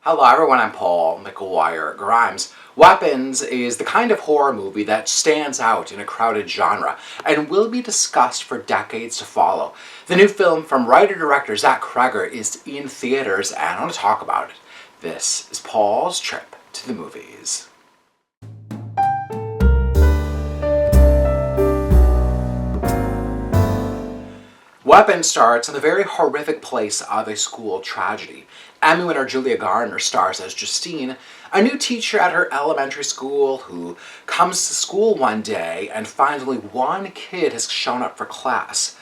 Hello everyone, I'm Paul McGuire Grimes. Weapons is the kind of horror movie that stands out in a crowded genre and will be discussed for decades to follow. The new film from writer-director Zach Cregger is in theaters and I want to talk about it. This is Paul's trip to the movies. Weapons starts in the very horrific place of a school tragedy. Emmy winner Julia Garner stars as Justine, a new teacher at her elementary school who comes to school one day and finds only one kid has shown up for class.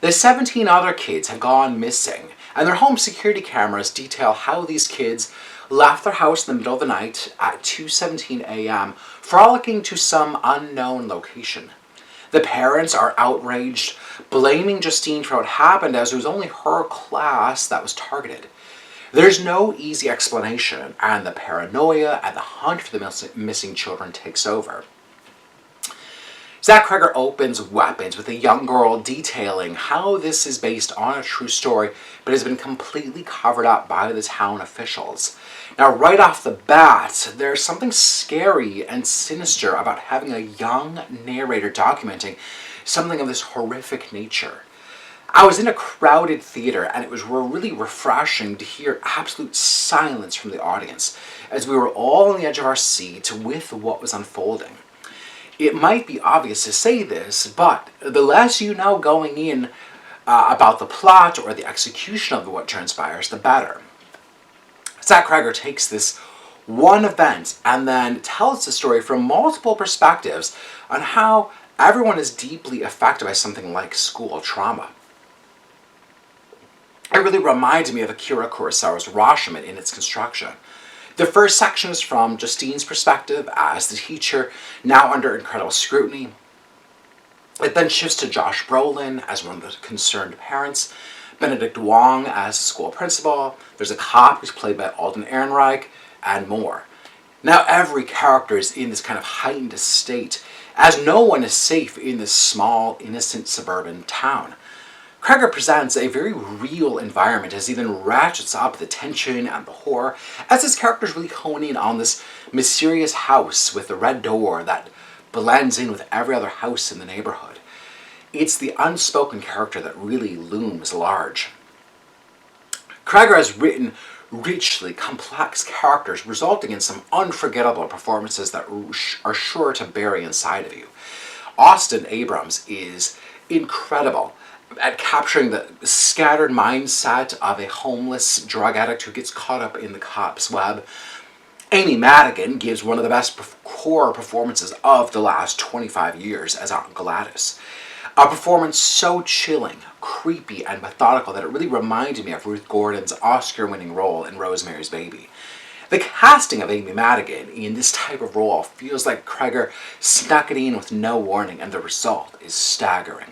The 17 other kids have gone missing, and their home security cameras detail how these kids left their house in the middle of the night at 2:17 a.m., frolicking to some unknown location. The parents are outraged, blaming Justine for what happened as it was only her class that was targeted. There's no easy explanation, and the paranoia and the hunt for the missing children takes over. Zach Cregger opens Weapons with a young girl detailing how this is based on a true story, but has been completely covered up by the town officials. Now, right off the bat, there's something scary and sinister about having a young narrator documenting something of this horrific nature. I was in a crowded theater and it was really refreshing to hear absolute silence from the audience as we were all on the edge of our seat with what was unfolding. It might be obvious to say this, but the less you know going in about the plot or the execution of what transpires, the better. Zach Cregger takes this one event and then tells the story from multiple perspectives on how everyone is deeply affected by something like school trauma. It really reminded me of Akira Kurosawa's Rashomon in its construction. The first section is from Justine's perspective as the teacher, now under incredible scrutiny. It then shifts to Josh Brolin as one of the concerned parents, Benedict Wong as the school principal, there's a cop who's played by Alden Ehrenreich, and more. Now every character is in this kind of heightened state, as no one is safe in this small, innocent suburban town. Cregger presents a very real environment as he then ratchets up the tension and the horror as his characters really hone in on this mysterious house with the red door that blends in with every other house in the neighborhood. It's the unspoken character that really looms large. Cregger has written richly complex characters resulting in some unforgettable performances that are sure to bury inside of you. Austin Abrams is incredible at capturing the scattered mindset of a homeless drug addict who gets caught up in the cops' web. Amy Madigan gives one of the best core performances of the last 25 years as Aunt Gladys. A performance so chilling, creepy, and methodical that it really reminded me of Ruth Gordon's Oscar-winning role in Rosemary's Baby. The casting of Amy Madigan in this type of role feels like Cregger snuck it in with no warning, and the result is staggering.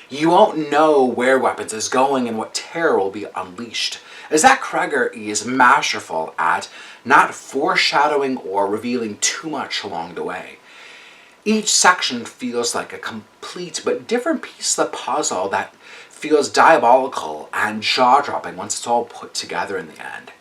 You won't know where Weapons is going and what terror will be unleashed, as Zach Cregger is masterful at not foreshadowing or revealing too much along the way. Each section feels like a complete but different piece of the puzzle that feels diabolical and jaw-dropping once it's all put together in the end.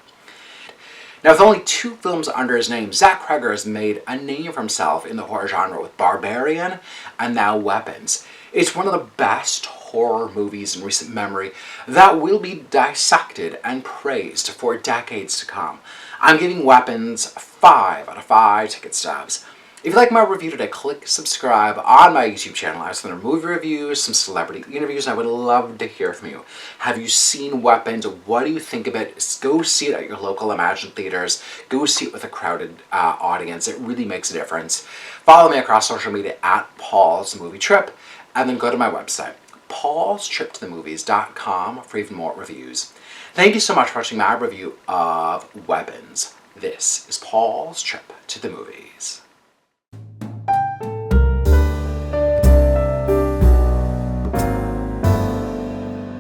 Now, with only 2 films under his name, Zach Cregger has made a name for himself in the horror genre with Barbarian and now Weapons. It's one of the best horror movies in recent memory that will be dissected and praised for decades to come. I'm giving Weapons 5 out of 5 ticket stubs. If you like my review today, click subscribe on my YouTube channel. I have some movie reviews, some celebrity interviews, and I would love to hear from you. Have you seen Weapons? What do you think of it? Go see it at your local Imagine theaters. Go see it with a crowded audience. It really makes a difference. Follow me across social media at Paul's Movie Trip, and then go to my website, paulstriptothemovies.com, for even more reviews. Thank you so much for watching my review of Weapons. This is Paul's Trip to the Movies.